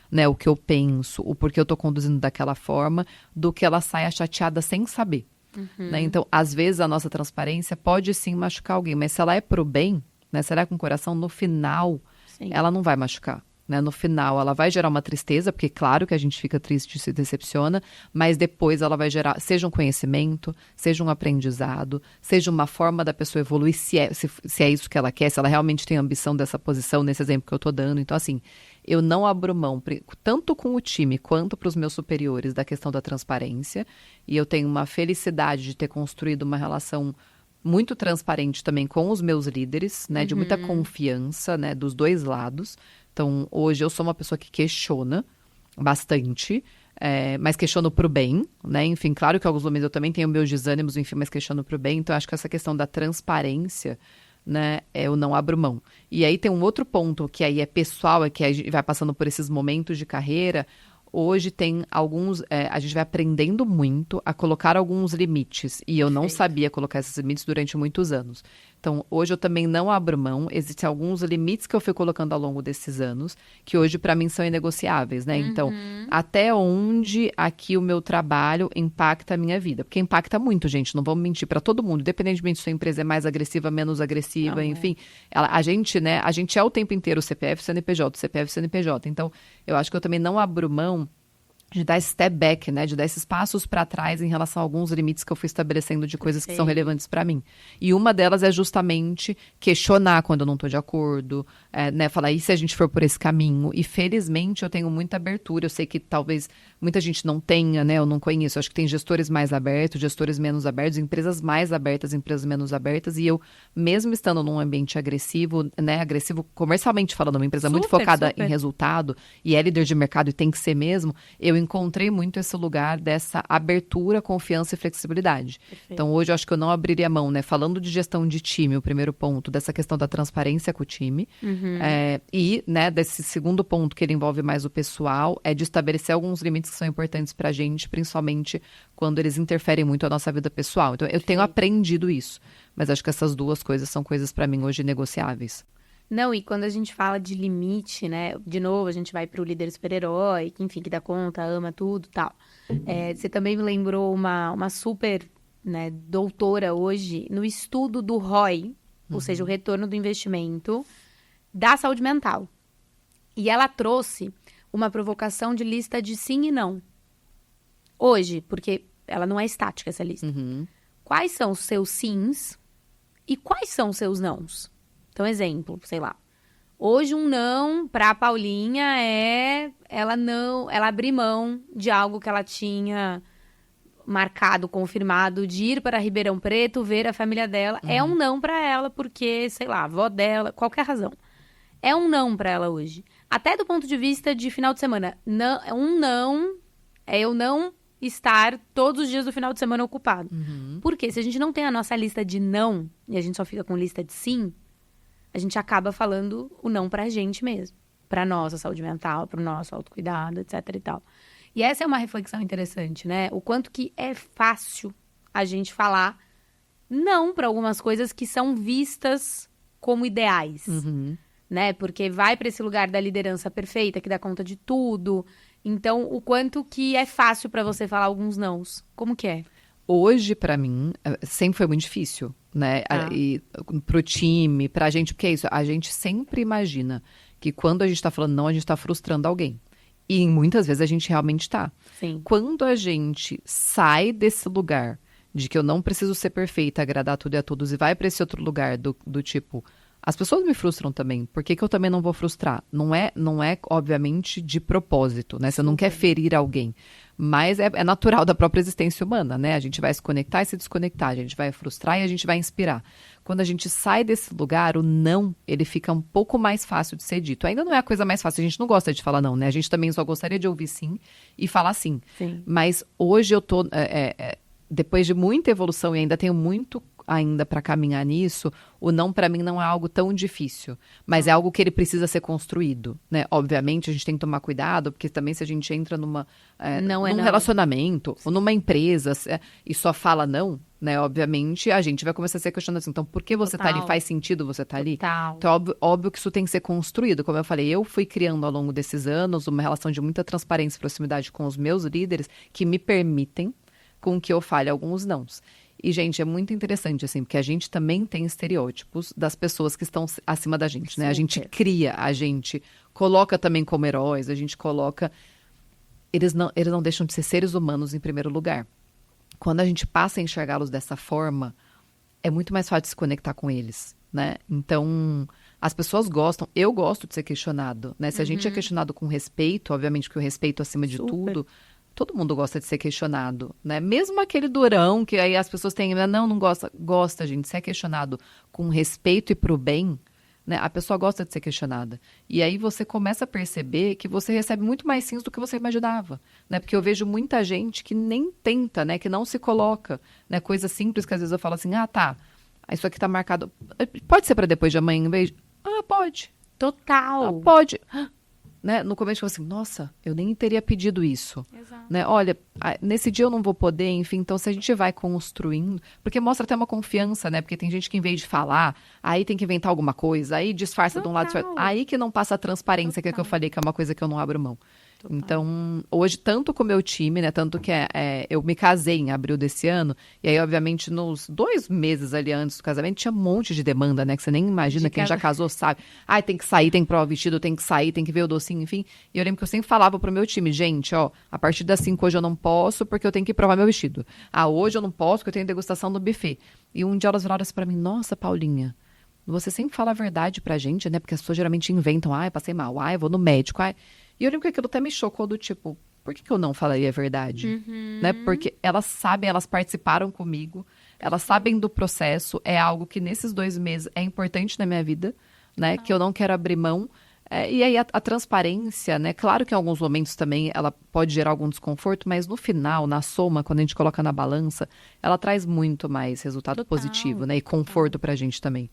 né, o que eu penso, o porquê eu tô conduzindo daquela forma, do que ela saia chateada sem saber. Né? Então, às vezes a nossa transparência pode sim machucar alguém, mas se ela é pro bem, né, se ela é com o coração, no final, ela não vai machucar. Né? No final, ela vai gerar uma tristeza, porque claro que a gente fica triste e se decepciona, mas depois ela vai gerar, seja um conhecimento, seja um aprendizado, seja uma forma da pessoa evoluir, se é isso que ela quer, se ela realmente tem ambição dessa posição, nesse exemplo que eu tô dando. Então, assim, eu não abro mão, tanto com o time quanto para os meus superiores, da questão da transparência, e eu tenho uma felicidade de ter construído uma relação muito transparente também com os meus líderes, né, de muita confiança, né, dos dois lados. Então, hoje eu sou uma pessoa que questiona bastante, mas questiono pro bem, né? Enfim, claro que alguns momentos eu também tenho meus desânimos, enfim, mas questiono pro bem. Então, acho que essa questão da transparência, né, eu não abro mão. E aí tem um outro ponto que aí é pessoal, é que a gente vai passando por esses momentos de carreira. Hoje tem alguns, a gente vai aprendendo muito a colocar alguns limites. E eu não sabia colocar esses limites durante muitos anos. Então, hoje eu também não abro mão. Existem alguns limites que eu fui colocando ao longo desses anos, que hoje para mim são inegociáveis, né? Então, até onde aqui o meu trabalho impacta a minha vida? Porque impacta muito, gente, não vamos mentir para todo mundo. Independentemente se sua empresa é mais agressiva, menos agressiva, enfim. A gente, né? A gente é o tempo inteiro o CPF, CNPJ, CPF, CNPJ. Então, eu acho que eu também não abro mão de dar esse step back, né? De dar esses passos para trás em relação a alguns limites que eu fui estabelecendo de coisas que são relevantes para mim. E uma delas é justamente questionar quando eu não estou de acordo, né? Falar, e se a gente for por esse caminho? E felizmente eu tenho muita abertura. Eu sei que talvez muita gente não tenha, né? Eu não conheço. Eu acho que tem gestores mais abertos, gestores menos abertos, empresas mais abertas, empresas menos abertas. E eu, mesmo estando num ambiente agressivo, né? Agressivo comercialmente falando, uma empresa muito focada em resultado, e é líder de mercado e tem que ser mesmo, eu encontrei muito esse lugar dessa abertura, confiança e flexibilidade. Perfeito. Então, hoje eu acho que eu não abriria mão, né? Falando de gestão de time, o primeiro ponto, dessa questão da transparência com o time. E, né, desse segundo ponto, que ele envolve mais o pessoal, é de estabelecer alguns limites que são importantes pra gente, principalmente quando eles interferem muito a nossa vida pessoal. Então, eu tenho aprendido isso. Mas acho que essas duas coisas são coisas pra mim hoje negociáveis. Não, e quando a gente fala de limite, né? De novo, a gente vai pro líder super-herói, que enfim, que dá conta, ama tudo e tal. Você também me lembrou uma super, né, doutora hoje no estudo do ROI, ou seja, o retorno do investimento da saúde mental. E ela trouxe uma provocação de lista de sim e não. Hoje, porque ela não é estática, essa lista. Quais são os seus sims e quais são os seus nãos? Então, exemplo, sei lá. Hoje um não pra Paulinha é ela abrir mão de algo que ela tinha marcado, confirmado, de ir para Ribeirão Preto, ver a família dela. É um não pra ela, porque, sei lá, a avó dela, qualquer razão. É um não pra ela hoje. Até do ponto de vista de final de semana. Não, é eu não estar todos os dias do final de semana ocupado. Porque se a gente não tem a nossa lista de não, e a gente só fica com lista de sim, a gente acaba falando o não pra gente mesmo. Pra nossa saúde mental, pro nosso autocuidado, etc e tal. E essa é uma reflexão interessante, né? O quanto que é fácil a gente falar não pra algumas coisas que são vistas como ideais. Né? Porque vai pra esse lugar da liderança perfeita, que dá conta de tudo. Então, o quanto que é fácil pra você falar alguns nãos. Como que é? Hoje, pra mim, sempre foi muito difícil, né? E pro time, pra gente, porque é isso, a gente sempre imagina que quando a gente tá falando não, a gente tá frustrando alguém. E muitas vezes a gente realmente tá. Sim. Quando a gente sai desse lugar de que eu não preciso ser perfeita, agradar tudo e a todos, e vai pra esse outro lugar do tipo, as pessoas me frustram também, por que eu também não vou frustrar? Não é, obviamente, de propósito, né? Você não quer ferir alguém. Mas é natural da própria existência humana, né? A gente vai se conectar e se desconectar, a gente vai frustrar e a gente vai inspirar. Quando a gente sai desse lugar, o não, ele fica um pouco mais fácil de ser dito. Ainda não é a coisa mais fácil, a gente não gosta de falar não, né? A gente também só gostaria de ouvir sim e falar sim. Mas hoje eu tô, depois de muita evolução e ainda tenho muito ainda para caminhar nisso, o não para mim não é algo tão difícil, mas é algo que ele precisa ser construído, né? Obviamente a gente tem que tomar cuidado, porque também se a gente entra num relacionamento ou numa empresa e só fala não, né? Obviamente a gente vai começar a ser questionado assim, então por que você tá ali? Faz sentido você tá ali? Então óbvio que isso tem que ser construído, como eu falei, eu fui criando ao longo desses anos uma relação de muita transparência e proximidade com os meus líderes que me permitem com que eu fale alguns nãos. E, gente, é muito interessante, assim, porque a gente também tem estereótipos das pessoas que estão acima da gente, né? A gente cria, a gente coloca também como heróis, a gente coloca... Eles não deixam de ser seres humanos em primeiro lugar. Quando a gente passa a enxergá-los dessa forma, é muito mais fácil de se conectar com eles, né? Então, as pessoas gostam, eu gosto de ser questionado, né? Se a gente é questionado com respeito, obviamente que o respeito acima de tudo... Todo mundo gosta de ser questionado, né? Mesmo aquele durão que aí as pessoas têm, não gosta. Gosta, gente, de ser questionado com respeito e pro bem, né? A pessoa gosta de ser questionada. E aí você começa a perceber que você recebe muito mais sims do que você imaginava, né? Porque eu vejo muita gente que nem tenta, né? Que não se coloca, né? Coisa simples que às vezes eu falo assim, tá, isso aqui tá marcado. Pode ser para depois de amanhã em vez? Pode. Total. Pode. Né? No começo eu falei assim, nossa, eu nem teria pedido isso. Né? Olha, nesse dia eu não vou poder, enfim, então se a gente vai construindo, porque mostra até uma confiança, né? Porque tem gente que em vez de falar, aí tem que inventar alguma coisa, aí disfarça de um lado, aí que não passa a transparência, que é que eu falei, que é uma coisa que eu não abro mão. Então, hoje, tanto com o meu time, né, tanto que eu me casei em abril desse ano, e aí, obviamente, nos 2 meses ali antes do casamento, tinha um monte de demanda, né, que você nem imagina, quem já casou sabe. Tem que sair, tem que provar o vestido, tem que sair, tem que ver o docinho, enfim. E eu lembro que eu sempre falava pro meu time, gente, a partir das 5 hoje eu não posso, porque eu tenho que provar meu vestido. Hoje eu não posso, porque eu tenho degustação do buffet. E um dia elas falaram assim pra mim, nossa, Paulinha, você sempre fala a verdade pra gente, né, porque as pessoas geralmente inventam, eu passei mal, eu vou no médico, E eu lembro que aquilo até me chocou do tipo, por que eu não falaria a verdade? Né? Porque elas sabem, elas participaram comigo, elas sabem do processo, é algo que nesses 2 meses é importante na minha vida, né? Que eu não quero abrir mão. E aí a transparência, né? Claro que em alguns momentos também ela pode gerar algum desconforto, mas no final, na soma, quando a gente coloca na balança, ela traz muito mais resultado positivo, né? E conforto pra gente também.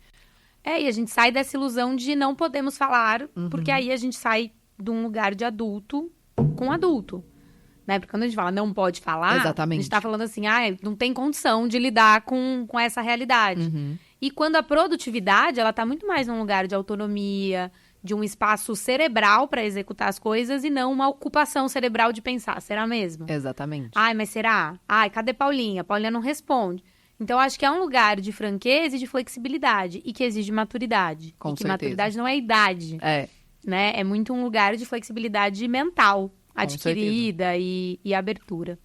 E a gente sai dessa ilusão de não podemos falar, porque aí a gente sai de um lugar de adulto com adulto, né? Porque quando a gente fala não pode falar, exatamente, a gente tá falando assim, não tem condição de lidar com essa realidade. E quando a produtividade, ela tá muito mais num lugar de autonomia, de um espaço cerebral para executar as coisas e não uma ocupação cerebral de pensar, será mesmo? Exatamente. Ai, mas será? Ai, cadê Paulinha? Paulinha não responde. Então, acho que é um lugar de franqueza e de flexibilidade e que exige maturidade. Com e que certeza. maturidade não é idade, né? É muito um lugar de flexibilidade mental adquirida e abertura.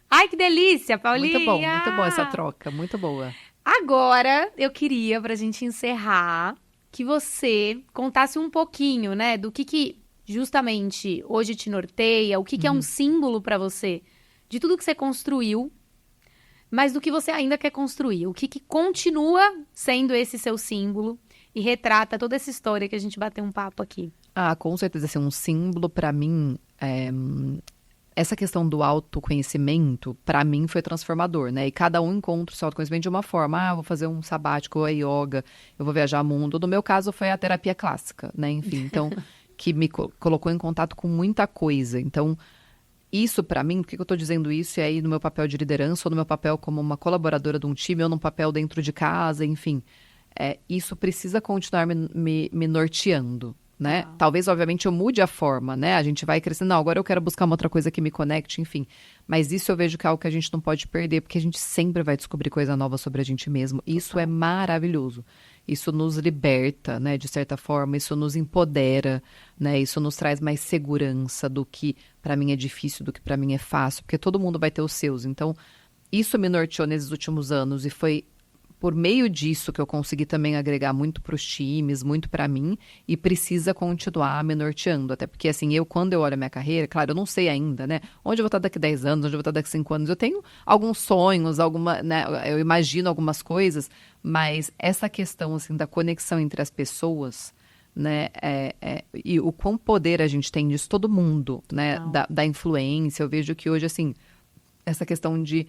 Ai, que delícia, Paulinha! Muito bom essa troca, muito boa. Agora, eu queria, pra gente encerrar, que você contasse um pouquinho, né, do que justamente hoje te norteia, o que é um símbolo pra você de tudo que você construiu, mas do que você ainda quer construir, o que continua sendo esse seu símbolo e retrata toda essa história que a gente bateu um papo aqui. Ah, com certeza, assim, um símbolo pra mim, essa questão do autoconhecimento, pra mim, foi transformador, né? E cada um encontra o seu autoconhecimento de uma forma. Ah, eu vou fazer um sabático, a yoga, eu vou viajar ao mundo. No meu caso, foi a terapia clássica, né? Enfim, então, que me colocou em contato com muita coisa. Então, isso pra mim, por que eu tô dizendo isso? E aí, no meu papel de liderança, ou no meu papel como uma colaboradora de um time, ou num papel dentro de casa, enfim. Isso precisa continuar me norteando, né? Talvez, obviamente, eu mude a forma, né? A gente vai crescendo. Não, agora eu quero buscar uma outra coisa que me conecte, enfim. Mas isso eu vejo que é algo que a gente não pode perder, porque a gente sempre vai descobrir coisa nova sobre a gente mesmo. Isso é maravilhoso. Isso nos liberta, né? De certa forma, isso nos empodera, né? Isso nos traz mais segurança do que para mim é difícil, do que para mim é fácil, porque todo mundo vai ter os seus. Então, isso me norteou nesses últimos anos e foi por meio disso que eu consegui também agregar muito para os times, muito para mim, e precisa continuar me norteando. Até porque, assim, quando eu olho a minha carreira, claro, eu não sei ainda, né? Onde eu vou estar daqui 10 anos, onde eu vou estar daqui 5 anos. Eu tenho alguns sonhos, né? Eu imagino algumas coisas, mas essa questão, assim, da conexão entre as pessoas, né? E o quão poder a gente tem disso, todo mundo, né? Da influência. Eu vejo que hoje, assim, essa questão de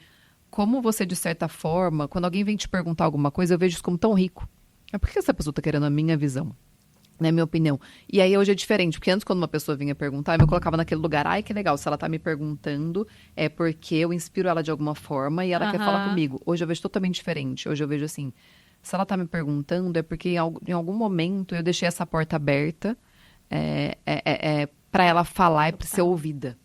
como você, de certa forma, quando alguém vem te perguntar alguma coisa, eu vejo isso como tão rico. Por que essa pessoa está querendo a minha visão? Né, minha opinião. E aí hoje é diferente, porque antes quando uma pessoa vinha perguntar, eu me colocava naquele lugar, ai que legal, se ela tá me perguntando é porque eu inspiro ela de alguma forma e ela quer falar comigo. Hoje eu vejo totalmente diferente. Hoje eu vejo assim, se ela tá me perguntando é porque em algum momento eu deixei essa porta aberta para ela falar e para ser ouvida.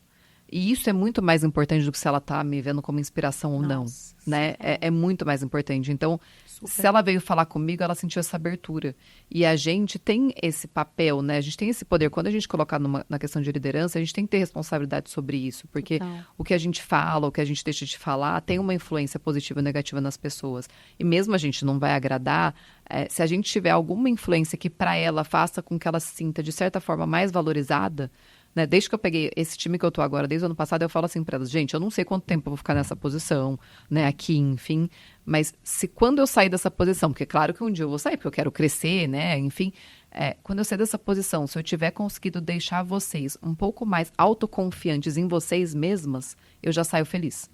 E isso é muito mais importante do que se ela tá me vendo como inspiração ou não, né? É muito mais importante. Então, se ela veio falar comigo, ela sentiu essa abertura. E a gente tem esse papel, né? A gente tem esse poder. Quando a gente colocar na questão de liderança, a gente tem que ter responsabilidade sobre isso. Porque o que a gente fala, o que a gente deixa de falar, tem uma influência positiva ou negativa nas pessoas. E mesmo a gente não vai agradar, se a gente tiver alguma influência que para ela faça com que ela se sinta, de certa forma, mais valorizada, né? Desde que eu peguei esse time que eu tô agora, desde o ano passado, eu falo assim para elas, gente, eu não sei quanto tempo eu vou ficar nessa posição, né, aqui, enfim, mas se quando eu sair dessa posição, porque claro que um dia eu vou sair, porque eu quero crescer, né, enfim, quando eu sair dessa posição, se eu tiver conseguido deixar vocês um pouco mais autoconfiantes em vocês mesmas, eu já saio feliz,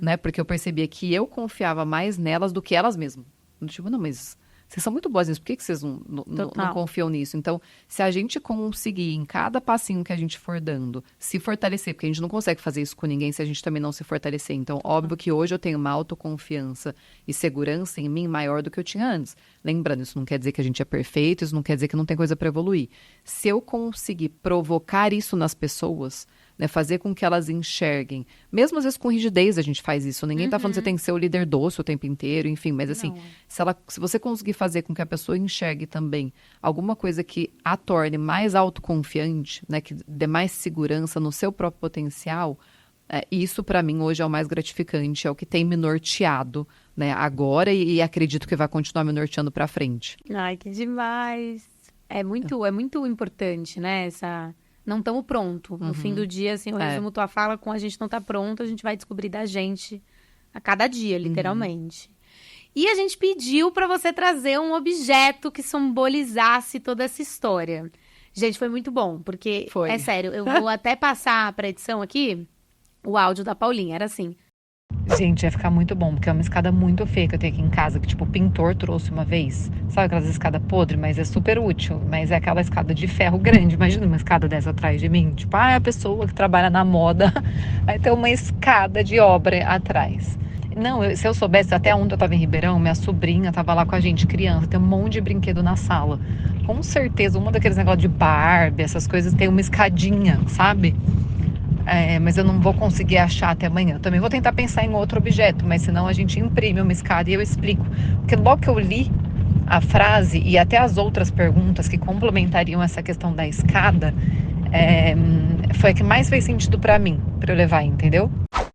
né, porque eu percebia que eu confiava mais nelas do que elas mesmas. Tipo, não, mas vocês são muito boas nisso, por que vocês não confiam nisso? Então, se a gente conseguir, em cada passinho que a gente for dando, se fortalecer, porque a gente não consegue fazer isso com ninguém se a gente também não se fortalecer. Então, óbvio que hoje eu tenho uma autoconfiança e segurança em mim maior do que eu tinha antes. Lembrando, isso não quer dizer que a gente é perfeito, isso não quer dizer que não tem coisa para evoluir. Se eu conseguir provocar isso nas pessoas, né, fazer com que elas enxerguem, mesmo às vezes com rigidez a gente faz isso, ninguém tá falando que você tem que ser o líder doce o tempo inteiro, enfim, mas assim, se você conseguir fazer com que a pessoa enxergue também alguma coisa que a torne mais autoconfiante, né, que dê mais segurança no seu próprio potencial, isso para mim hoje é o mais gratificante, é o que tem me norteado, né, agora e acredito que vai continuar me norteando para frente. Ai, que demais! É muito importante, né, não estamos prontos. No fim do dia, assim, eu resumo tua fala com a gente não tá pronto, a gente vai descobrir da gente a cada dia, literalmente. E a gente pediu para você trazer um objeto que simbolizasse toda essa história. Gente, foi muito bom, porque, é sério, eu vou até passar pra edição aqui o áudio da Paulinha, era assim. Gente, ia ficar muito bom, porque é uma escada muito feia que eu tenho aqui em casa, que tipo, o pintor trouxe uma vez. Sabe aquelas escadas podres? Mas é super útil. Mas é aquela escada de ferro grande. Imagina uma escada dessa atrás de mim. Tipo, a pessoa que trabalha na moda vai ter uma escada de obra atrás. Não, se eu soubesse, até ontem eu tava em Ribeirão, minha sobrinha tava lá com a gente, criança, tem um monte de brinquedo na sala. Com certeza, uma daqueles negócios de Barbie, essas coisas, tem uma escadinha, sabe? Mas eu não vou conseguir achar até amanhã. Também vou tentar pensar em outro objeto, mas senão a gente imprime uma escada e eu explico. Porque logo que eu li a frase e até as outras perguntas que complementariam essa questão da escada, foi a que mais fez sentido pra mim, pra eu levar, entendeu?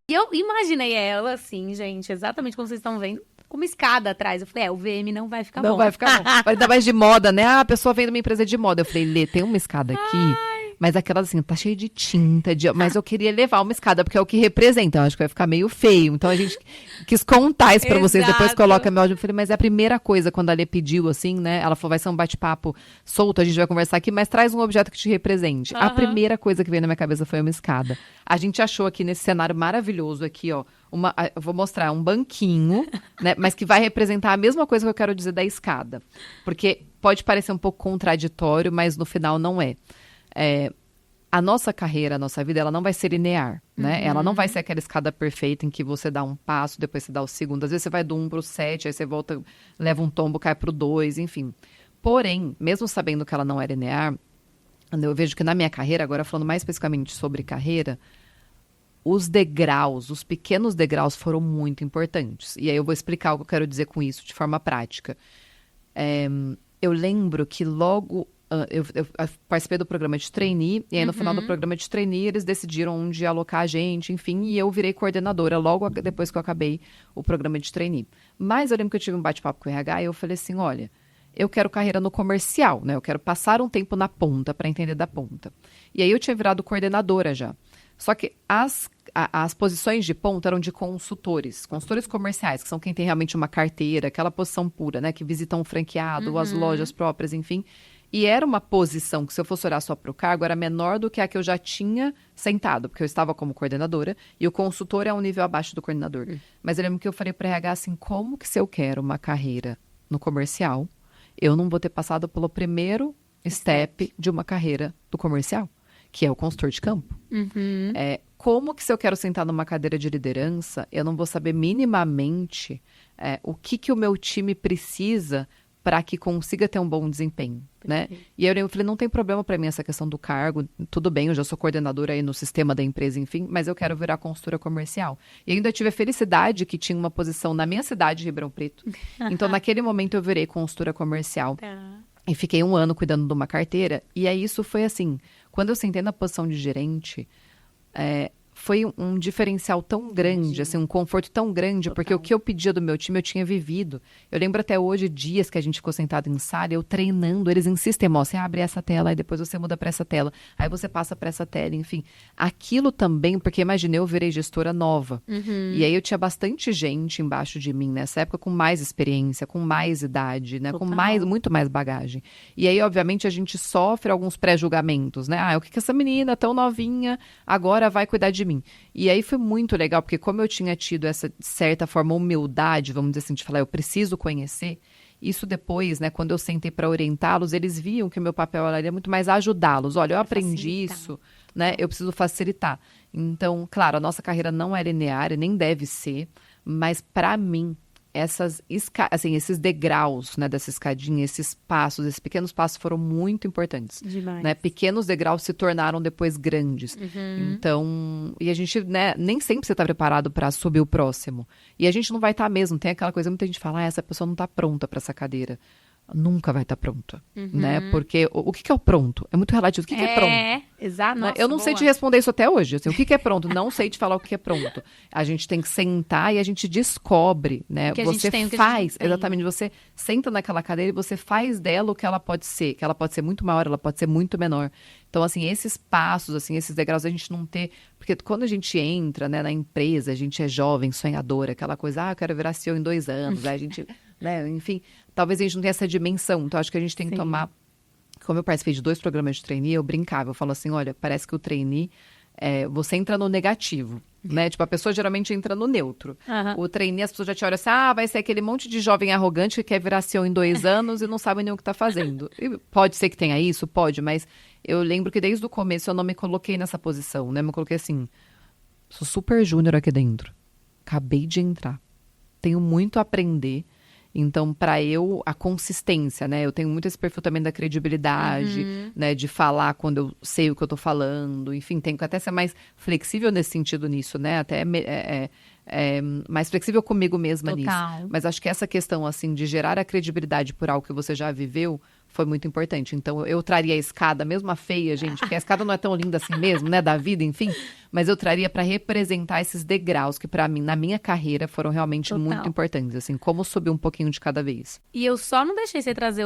E eu imaginei ela assim, gente, exatamente como vocês estão vendo, com uma escada atrás. Eu falei, o VM não vai ficar bom. Não vai ficar bom. Ainda mais de moda, né? Ah, a pessoa vem de uma empresa de moda. Eu falei, Lê, tem uma escada aqui, mas aquela assim, tá cheia de tinta, mas eu queria levar uma escada, porque é o que representa. Eu acho que vai ficar meio feio. Então a gente quis contar isso pra vocês, depois coloca meu áudio. Eu falei, mas é a primeira coisa, quando a Lê pediu, assim, né? Ela falou, vai ser um bate-papo solto, a gente vai conversar aqui, mas traz um objeto que te represente. A primeira coisa que veio na minha cabeça foi uma escada. A gente achou aqui nesse cenário maravilhoso aqui, ó, eu vou mostrar um banquinho, né, mas que vai representar a mesma coisa que eu quero dizer da escada. Porque pode parecer um pouco contraditório, mas no final não é. A nossa carreira, a nossa vida, ela não vai ser linear, né? Ela não vai ser aquela escada perfeita em que você dá um passo, depois você dá o segundo. Às vezes você vai do 1 pro 7, aí você volta, leva um tombo, cai pro 2, enfim. Porém, mesmo sabendo que ela não é linear, eu vejo que na minha carreira, agora falando mais especificamente sobre carreira, os degraus, os pequenos degraus foram muito importantes. E aí eu vou explicar o que eu quero dizer com isso de forma prática. Eu lembro que logo... Eu participei do programa de trainee, e aí no final do programa de trainee eles decidiram onde alocar a gente, enfim, e eu virei coordenadora logo depois que eu acabei o programa de trainee. Mas eu lembro que eu tive um bate-papo com o RH e eu falei assim, olha, eu quero carreira no comercial, né? Eu quero passar um tempo na ponta para entender da ponta. E aí eu tinha virado coordenadora já. Só que as posições de ponta eram de consultores comerciais, que são quem tem realmente uma carteira, aquela posição pura, né? Que visitam o franqueado, as lojas próprias, enfim. E era uma posição que, se eu fosse olhar só para o cargo, era menor do que a que eu já tinha sentado, porque eu estava como coordenadora, e o consultor é um nível abaixo do coordenador. Mas eu lembro que eu falei para o RH assim, como que se eu quero uma carreira no comercial, eu não vou ter passado pelo primeiro step de uma carreira do comercial, que é o consultor de campo. Como que se eu quero sentar numa cadeira de liderança, eu não vou saber minimamente o que o meu time precisa para que consiga ter um bom desempenho, né? E eu falei, não tem problema para mim essa questão do cargo, tudo bem, eu já sou coordenadora aí no sistema da empresa, enfim, mas eu quero virar consultora comercial. E ainda tive a felicidade que tinha uma posição na minha cidade, Ribeirão Preto. Então, naquele momento, eu virei consultora comercial. E fiquei 1 ano cuidando de uma carteira. E aí, isso foi assim, quando eu sentei na posição de gerente, foi um diferencial tão grande, assim, um conforto tão grande, porque o que eu pedia do meu time, eu tinha vivido. Eu lembro até hoje, dias que a gente ficou sentado em sala, eu treinando, eles insistem, você abre essa tela, aí depois você muda para essa tela, aí você passa para essa tela, enfim. Aquilo também, porque imaginei, eu virei gestora nova. E aí eu tinha bastante gente embaixo de mim, nessa época, com mais experiência, com mais idade, né, com muito mais bagagem. E aí, obviamente, a gente sofre alguns pré-julgamentos, né? O que essa menina tão novinha agora vai cuidar de mim? E aí foi muito legal, porque como eu tinha tido essa, de certa forma, humildade, vamos dizer assim, de falar, eu preciso conhecer, isso depois, né, quando eu sentei para orientá-los, eles viam que o meu papel era muito mais ajudá-los. Olha, eu aprendi isso, né, eu preciso facilitar. Então, claro, a nossa carreira não é linear, e nem deve ser, mas para mim, esses degraus, né, dessa escadinha, esses pequenos passos foram muito importantes. Demais. Né? Pequenos degraus se tornaram depois grandes. Então, e a gente, né, nem sempre você está preparado para subir o próximo. E a gente não vai estar mesmo. Tem aquela coisa, muita gente fala, essa pessoa não está pronta para essa cadeira. Nunca vai estar pronta, né? Porque o que é o pronto? É muito relativo. O que é pronto? Exato. Né? Eu não sei te responder isso até hoje. Assim, o que é pronto? Não sei te falar o que é pronto. A gente tem que sentar e a gente descobre, né? Você faz, exatamente. Você senta naquela cadeira e você faz dela o que ela pode ser. Que ela pode ser muito maior, ela pode ser muito menor. Então, assim, esses passos, assim, esses degraus, a gente não ter... Porque quando a gente entra, né, na empresa, a gente é jovem, sonhadora, aquela coisa, eu quero virar CEO em 2 anos. Aí a gente, né, enfim, talvez a gente não tenha essa dimensão. Então, acho que a gente tem que tomar... Como eu participei de 2 programas de trainee, eu brincava. Eu falo assim, olha, parece que o trainee, você entra no negativo, né? Tipo, a pessoa geralmente entra no neutro. O trainee, as pessoas já te olham assim, vai ser aquele monte de jovem arrogante que quer virar CEO em 2 anos e não sabe nem o que está fazendo. E pode ser que tenha isso, pode, mas eu lembro que desde o começo eu não me coloquei nessa posição, né? Eu me coloquei assim, sou super júnior aqui dentro. Acabei de entrar. tenho muito a aprender. Então, para eu, a consistência, né? Eu tenho muito esse perfil também da credibilidade, né? De falar quando eu sei o que eu tô falando. Enfim, tenho que até ser mais flexível nesse sentido nisso, né? Até mais flexível comigo mesma nisso. Mas acho que essa questão, assim, de gerar a credibilidade por algo que você já viveu foi muito importante. Então, eu traria a escada, mesmo a feia, gente, porque a escada não é tão linda assim mesmo, né? Da vida, enfim. Mas eu traria para representar esses degraus que, para mim, na minha carreira, foram realmente muito importantes. Assim, como subir um pouquinho de cada vez. E eu só não deixei você trazer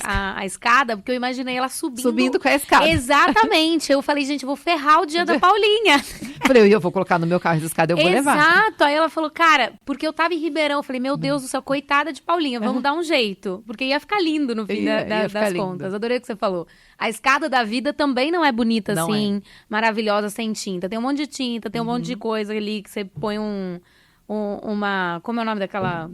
a escada, porque eu imaginei ela subindo. Subindo com a escada. Exatamente. Eu falei, gente, eu vou ferrar o dia da Paulinha. Falei, eu vou colocar no meu carro essa escada, eu vou levar. Exato. Aí ela falou, cara, porque eu tava em Ribeirão. Eu falei, meu Deus do céu, coitada de Paulinha, vamos dar um jeito. Porque ia ficar lindo no fim das contas. Adorei o que você falou. A escada da vida também não é bonita não assim, maravilhosa, sem tinta. Tem um monte de tinta, tem um monte de coisa ali que você põe uma... Como é o nome daquela...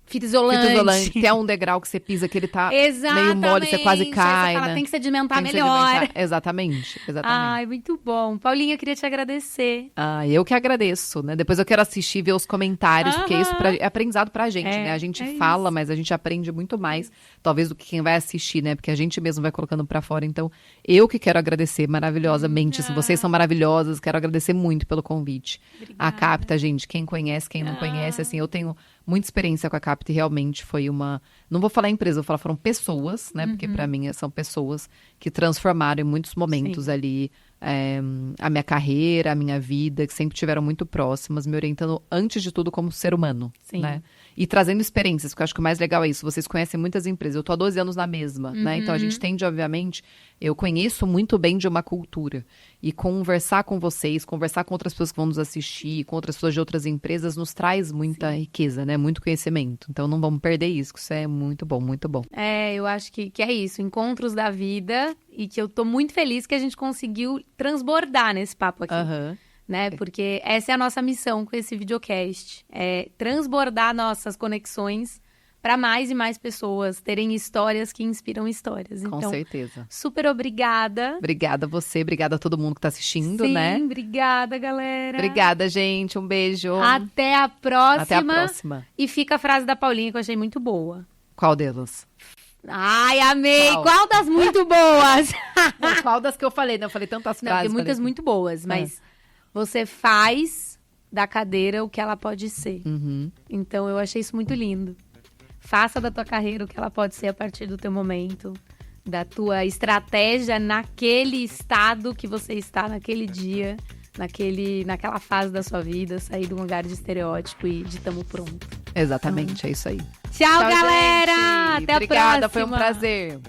Fita isolante. Tem um degrau que você pisa que ele tá meio mole, você quase cai, você fala, né? tem que sedimentar melhor. Exatamente. Ai, muito bom. Paulinha, eu queria te agradecer. Eu que agradeço, né? Depois eu quero assistir e ver os comentários, porque isso é aprendizado pra gente, né? A gente fala, isso. Mas a gente aprende muito mais, talvez, do que quem vai assistir, né? Porque a gente mesmo vai colocando pra fora. Então, eu que quero agradecer maravilhosamente. Assim, vocês são maravilhosas, quero agradecer muito pelo convite. Obrigada. A Capta, gente, quem conhece, quem não conhece, assim, eu tenho muita experiência com a Capta e realmente foi uma... Não vou falar empresa, vou falar foram pessoas, né? Porque pra mim são pessoas que transformaram em muitos momentos ali a minha carreira, a minha vida, que sempre estiveram muito próximas, me orientando antes de tudo como ser humano, né? E trazendo experiências, porque eu acho que o mais legal é isso. Vocês conhecem muitas empresas, eu tô há 12 anos na mesma, né? Então a gente tende, obviamente, eu conheço muito bem de uma cultura. E conversar com vocês, conversar com outras pessoas que vão nos assistir, com outras pessoas de outras empresas, nos traz muita riqueza, né? Muito conhecimento. Então não vamos perder isso, que isso é muito bom, muito bom. Eu acho que é isso, encontros da vida, e que eu tô muito feliz que a gente conseguiu transbordar nesse papo aqui. Né? Porque essa é a nossa missão com esse videocast. É transbordar nossas conexões para mais e mais pessoas terem histórias que inspiram histórias. Com certeza. Super obrigada. Obrigada a você, obrigada a todo mundo que tá assistindo, né? Sim, obrigada, galera. Obrigada, gente. Um beijo. Até a próxima. Até a próxima. E fica a frase da Paulinha que eu achei muito boa. Qual delas? Ai, amei! Qual das muito boas? Não, qual das que eu falei? Não, eu falei tantas frases. Tem muitas muito boas, mas você faz da cadeira o que ela pode ser. Então, eu achei isso muito lindo. Faça da tua carreira o que ela pode ser a partir do teu momento, da tua estratégia naquele estado que você está naquele dia, naquela fase da sua vida, sair de um lugar de estereótipo e de tamo pronto. Exatamente, é isso aí. Tchau, galera! Gente. Até a próxima! Obrigada, foi um prazer.